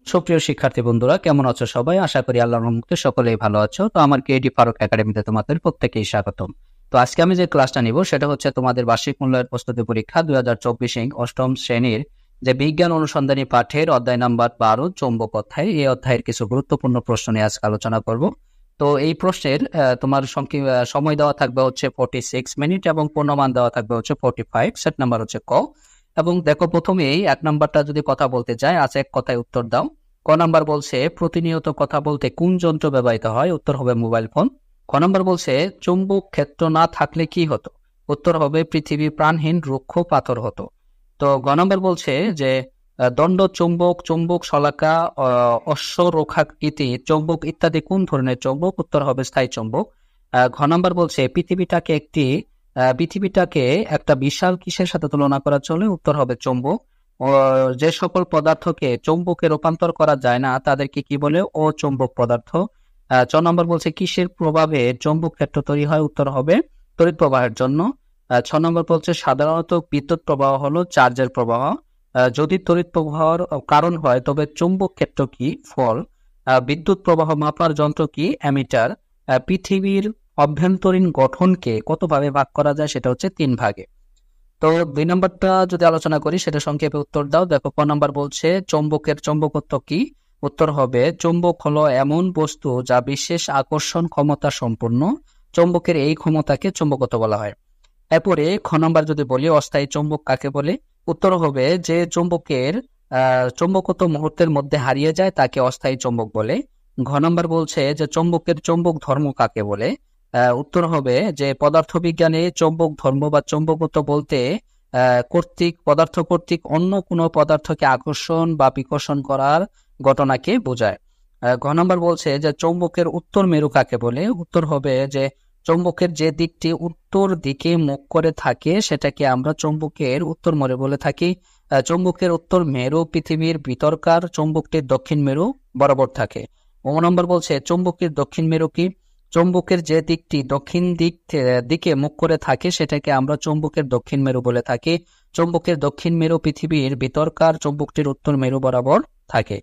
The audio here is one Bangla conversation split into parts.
সুপ্রিয় শিক্ষার্থী বন্ধুরা, কেমন আছো সবাই? আশা করি আল্লাহর রহমতে সকলেই ভালো আছো। তো আমার কেডি ফারুক একাডেমিতে তোমাদের প্রত্যেকেই স্বাগতম। তো আজকে আমি যে ক্লাসটা নিব সেটা হচ্ছে তোমাদের বার্ষিক মূল্যায়ন প্রস্তুতি পরীক্ষা 2024 অষ্টম শ্রেণীর যে বিজ্ঞান অনুসন্ধানী পাঠের অধ্যায় নাম্বার 12 চৌম্বক অধ্যায়, এই অধ্যায়ের কিছু গুরুত্বপূর্ণ প্রশ্ন নিয়ে আজকে আলোচনা করব। তো এই প্রশ্নের তোমার সময় দেওয়া থাকবে হচ্ছে 46 মিনিট এবং পূর্ণমান দেওয়া থাকবে হচ্ছে 45। সেট নাম্বার হচ্ছে ক। এবং দেখো, প্রথমেই এক নাম্বারটা যদি কথা বলতে চাই, আছে এক কথায় উত্তর দাও। ক নাম্বার বলছে প্রতিনিয়ত কথা বলতে কোন যন্ত্র ব্যবহৃত হয়? উত্তর হবে মোবাইল ফোন। খ নাম্বার বলছে চুম্বক ক্ষেত্র না থাকলে কি হতো? উত্তর হবে পৃথিবী প্রাণহীন রুক্ষ পাথর হতো। তো গ নাম্বার বলছে যে দণ্ড চুম্বক, চুম্বক শলাকা, অশ্বরোখাকৃতি চৌম্বক ইত্যাদি কোন ধরনের চৌম্বক? উত্তর হবে স্থায়ী চৌম্বক। ঘ নাম্বার বলছে পৃথিবীটাকে একটা বিশাল কিসের সাথে তুলনা করা চলে? উত্তর হবে চৌম্বক। যে সকল পদার্থকে চৌম্বকে রূপান্তর করা যায় না তাদেরকে কি বলে? অচৌম্বক পদার্থ। চ নম্বর বলছে কিসের প্রভাবে চৌম্বক ক্ষেত্র তৈরি হয়? উত্তর হবে তড়িৎ প্রবাহের জন্য। ছ নম্বর বলছে সাধারণত বিদ্যুৎ প্রবাহ হলো চার্জের প্রবাহ। যদি তড়িৎ প্রবাহের কারণ হয় তবে চৌম্বক ক্ষেত্র কি? ফল। বিদ্যুৎ প্রবাহ মাপার যন্ত্র কি? অ্যামিটার। পৃথিবীর অভ্যন্তরীণ গঠনকে কত ভাবে ভাগ করা যায়? সেটা হচ্ছে 3 ভাগে। তো 2 নম্বরটা যদি আলোচনা করি সেটা সংক্ষেপে উত্তর দাও। দেখো, ক নাম্বার বলছে চৌম্বকের চৌম্বকত্ব কি? উত্তর হবে চৌম্বক হলো এমন বস্তু যা বিশেষ আকর্ষণ ক্ষমতা সম্পন্ন। চৌম্বকের এই ক্ষমতাকে চৌম্বকত্ব বলা হয়। এরপরে খ নাম্বার যদি বলি অস্থায়ী চৌম্বক কাকে বলে? উত্তর হবে যে চৌম্বকের চৌম্বকত্ব মুহূর্তের মধ্যে হারিয়ে যায় তাকে অস্থায়ী চৌম্বক বলে। ঘ নাম্বার বলছে যে চৌম্বকের চৌম্বক ধর্ম কাকে বলে? উত্তর হবে যে পদার্থবিজ্ঞানে চৌম্বক ধর্ম বা চৌম্বকত্ব বলতে পদার্থ কর্তৃক অন্য কোনো পদার্থকে আকর্ষণ বা বিকর্ষণ করার ঘটনাকে বোঝায়। ঘ নাম্বার বলছে যে চৌম্বকের উত্তর মেরু কাকে বলে? উত্তর হবে যে চৌম্বকের যে দিকটি উত্তর দিকে মুখ করে থাকে সেটাকে আমরা চৌম্বকের উত্তর মেরু বলে থাকি। চৌম্বকের উত্তর মেরু পৃথিবীর ভিতরকার, চৌম্বকটির দক্ষিণ মেরু বরাবর থাকে। ও নম্বর বলছে চৌম্বকের দক্ষিণ মেরু কি? চৌম্বকের যে দিকটি দক্ষিণ দিকে মুখ করে থাকে সেটাকে আমরা চৌম্বকের দক্ষিণ মেরু বলে থাকি। চৌম্বকের দক্ষিণ মেরু পৃথিবীর ভিতরকার, চৌম্বকটির উত্তর মেরু বরাবর থাকে।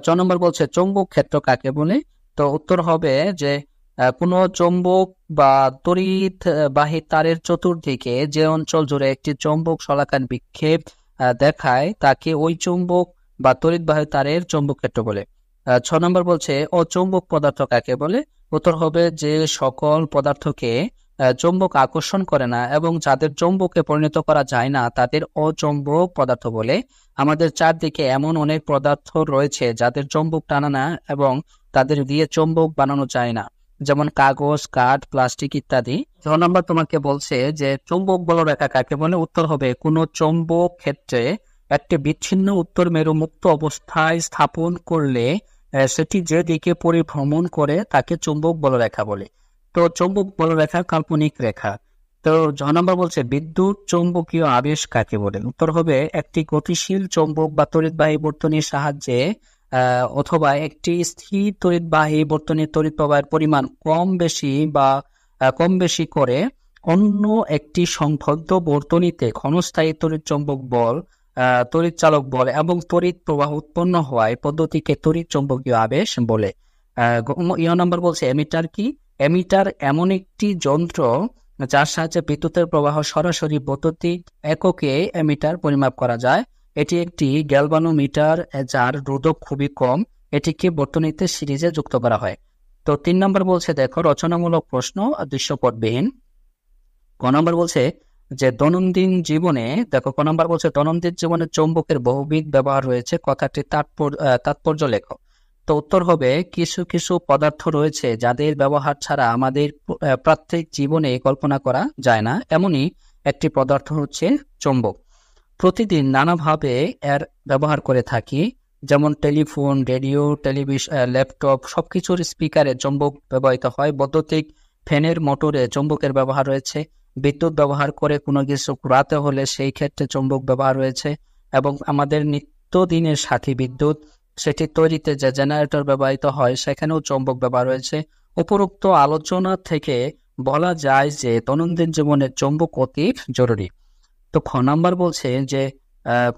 চ নম্বর বলছে চৌম্বক ক্ষেত্র কাকে বলে? তো উত্তর হবে যে কোনো চৌম্বক বা তড়িৎবাহী তারের চতুর্দিকে যে অঞ্চল জুড়ে একটি চৌম্বক শলাকার বিক্ষেপ দেখায় তাকে ওই চৌম্বক বা তড়িৎবাহী তারের চৌম্বক ক্ষেত্র বলে। 6 নম্বর বলছে অচৌম্বক পদার্থ কাকে বলে? উত্তর হবে যে সকল পদার্থকে চৌম্বক আকর্ষণ করে না এবং যাদের চৌম্বকে পরিণত করা যায় না তাদের অচৌম্বক পদার্থ বলে। আমাদের চারদিকে এমন অনেক পদার্থ রয়েছে যাদের চৌম্বক টানা না এবং তাদের দিয়ে চৌম্বক বানানো যায় না, যেমন কাগজ, কাঠ, প্লাস্টিক ইত্যাদি। 6 নম্বর তোমাকে বলছে যে চৌম্বক বলরেখা কাকে বলে? উত্তর হবে কোন চৌম্বক ক্ষেত্রে একটি বিচ্ছিন্ন উত্তর মেরু মুক্ত অবস্থায় স্থাপন করলে সেটি যে দিকে পরিভ্রমণ করে তাকে চৌম্বক বলরেখা বলে। তো চৌম্বক বলরেখা কাল্পনিক রেখা। তো 6 নম্বর বলছে বিদ্যুৎ চৌম্বকীয় আবেশ কাকে বলে? উত্তর হবে একটি গতিশীল চৌম্বক বা তড়িৎবাহী বর্তনীর সাহায্যে অথবা একটি স্থির তড়িৎবাহী বর্তনীর তড়িৎ প্রবাহের পরিমাণ কম বেশি করে অন্য একটি সংবদ্ধ বর্তনীতে ক্ষণস্থায়ী তড়িৎ চৌম্বক বল, তড়িৎ চালক বল এবং তড়িৎ প্রবাহ উৎপন্ন হওয়ায় পদ্ধতিকে তড়িৎ চৌম্বকীয় আবেশ বলে। নম্বর বলছে এমিটার কি? এমিটার এমন একটি যন্ত্র যার সাহায্যে বিদ্যুতের প্রবাহ সরাসরি বৈদ্যুতিক এককে এমিটার পরিমাপ করা যায়। এটি একটি গ্যালভানোমিটার যার রোধক খুবই কম। এটিকে বর্তনীতে সিরিজে যুক্ত করা হয়। তো 3 নম্বর বলছে দেখো রচনামূলক প্রশ্ন দৃশ্যপটবিহীন। ক নম্বর বলছে যে দৈনন্দিন জীবনে, দেখো ক নম্বর বলছে দৈনন্দিন জীবনে চৌম্বকের বহুবিধ ব্যবহার রয়েছে, কথাটির তাৎপর্য লেখো। তো উত্তর হবে কিছু কিছু পদার্থ রয়েছে যাদের ব্যবহার ছাড়া আমাদের প্রত্যেক জীবনে কল্পনা করা যায় না, এমনই একটি পদার্থ হচ্ছে চৌম্বক। প্রতিদিন নানাভাবে এর ব্যবহার করে থাকি, যেমন টেলিফোন, রেডিও, টেলিভিশন, ল্যাপটপ সবকিছুর স্পিকারে চৌম্বক ব্যবহৃত হয়। বৈদ্যুতিক ফ্যানের মোটরে চৌম্বকের ব্যবহার রয়েছে। বিদ্যুৎ ব্যবহার করে কোনো কিছু ঘোরাতে হলে সেই ক্ষেত্রে চৌম্বক ব্যবহার রয়েছে। এবং আমাদের নিত্যদিনের সাথী বিদ্যুৎ, সেটি তৈরিতে যে জেনারেটর ব্যবহৃত হয় সেখানেও চৌম্বক ব্যবহার রয়েছে। উপরোক্ত আলোচনা থেকে বলা যায় যে দৈনন্দিন জীবনে চৌম্বক অতি জরুরি। তো খ নাম্বার বলছে যে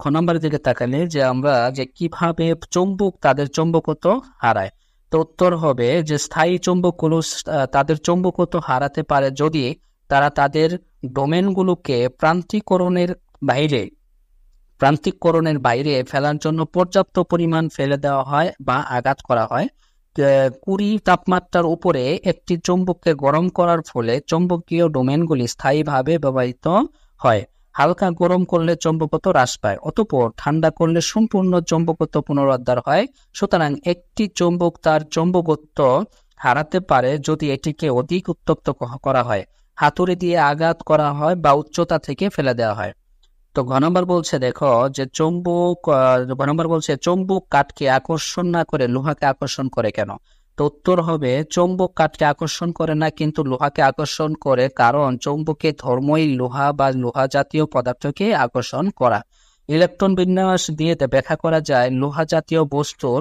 খ নম্বরের দিকে তাকালে যে আমরা যে কিভাবে চুম্বক তাদের চৌম্বকত্ব হারায়, তো উত্তর হবে যে স্থায়ী চুম্বকগুলো তাদের চৌম্বকত্ব হারাতে পারে যদি তারা তাদের ডোমেনগুলোকে প্রান্তিককরণের বাইরে ফেলার জন্য পর্যাপ্ত পরিমাণ ফেলে দেওয়া হয় বা আঘাত করা হয়। 20 তাপমাত্রার উপরে একটি চৌম্বককে গরম করার ফলে চৌম্বকীয় ডোমেনগুলি স্থায়ীভাবে ব্যবহৃত হয়। হালকা গরম করলে চৌম্বকত্ব হ্রাস পায়, অতঃপর ঠান্ডা করলে সম্পূর্ণ চৌম্বকত্ব পুনরুদ্ধার হয়। সুতরাং একটি চৌম্বক তার চৌম্বকত্ব হারাতে পারে যদি এটিকে অধিক উত্তপ্ত করা হয়, হাতুড়ি দিয়ে আঘাত করা হয় বা উচ্চতা থেকে ফেলে দেওয়া হয়। তো ঘ নম্বর বলছে দেখো যে ঘ নম্বর বলছে চৌম্বক কাঠকে আকর্ষণ না করে লোহাকে আকর্ষণ করে কেন? তো উত্তর হবে চৌম্বক কাঠকে আকর্ষণ করে না কিন্তু লোহাকে আকর্ষণ করে, কারণ চৌম্বকের ধর্মই লোহা বা লোহা জাতীয় পদার্থকে আকর্ষণ করা। ইলেকট্রন বিন্যাস দিয়ে ব্যাখ্যা করা যায় লোহা জাতীয় বস্তুর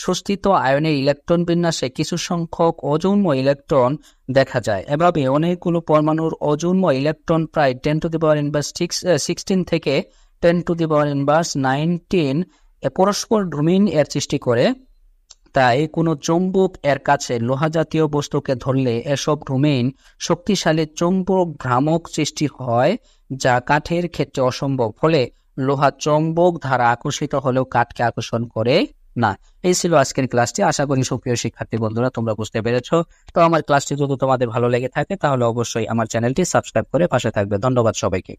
সুস্থিত আয়নে ইলেকট্রন বিন্যাসে কিছু সংখ্যক অযৌগ্ম ইলেকট্রন দেখা যায়। এভাবে অনেকগুলো পরমাণুর অযৌগ্ম ইলেকট্রন প্রায় 10⁻16 থেকে 10⁻19 পরস্পর ডোমেইন এর সৃষ্টি করে। তাই কোনো চৌম্বক এর কাছে লোহা জাতীয় বস্তুকে ধরলে এসব ডোমেইন শক্তিশালী চৌম্বক ভ্রামক সৃষ্টি হয়, যা কাঠের ক্ষেত্রে অসম্ভব। ফলে লোহা চৌম্বক দ্বারা আকর্ষিত হলেও কাঠকে আকর্ষণ করে না। এই ছিল আজকের ক্লাসটি। আশা করি সুপ্রিয় শিক্ষার্থী বন্ধুরা তোমরা বুঝতে পেরেছো। তো আমার ক্লাসটি যদি তোমাদের ভালো লেগে থাকে তাহলে অবশ্যই আমার চ্যানেলটি সাবস্ক্রাইব করে পাশে থাকবে। ধন্যবাদ সবাইকে।